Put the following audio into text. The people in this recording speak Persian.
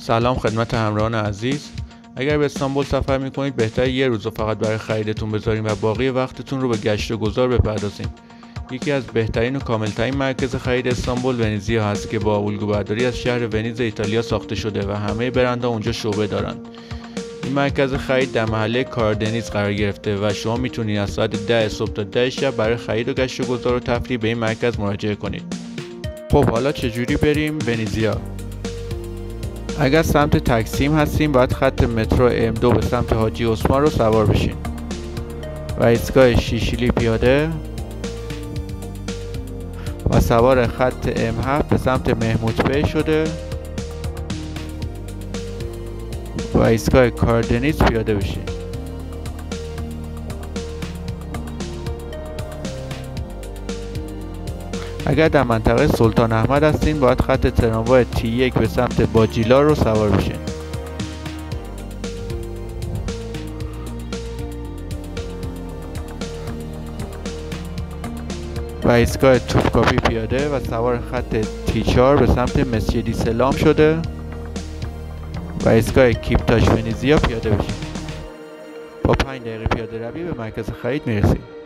سلام خدمت همراهان عزیز. اگر به استانبول سفر میکنید بهتر یه روز رو فقط برای خریدتون بذارین و باقی وقتتون رو به گشت و گذار بپردازین. یکی از بهترین و کاملترین مرکز خرید استانبول ونیزیا هست که با الگوبرداری از شهر ونیز ایتالیا ساخته شده و همه برندها اونجا شعبه دارن. این مرکز خرید در محله کاردنیز قرار گرفته و شما میتونید از ساعت 10 صبح تا 10 شب برای خرید و گشت و گذار و تفریح به این مرکز مراجعه کنید. خب حالا چجوری بریم ونیزیا؟ اگر سمت تکسیم هستیم باید خط مترو M2 به سمت حاجی عثمان رو سوار بشین و ایستگاه شیشیلی پیاده و سوار خط M7 به سمت محمود شده و ایستگاه کاردنیز پیاده بشین. اگر در منطقه سلطان احمد هستین باید خط تراموای T1 به سمت باجیلا رو سوار بشین و ایستگاه توپکاپی پیاده و سوار خط T4 به سمت مسجد سلام شده و ایستگاه کیپتاش ونیزیا پیاده بشین. با 5 دقیقه پیاده روی به مرکز خرید میرسید.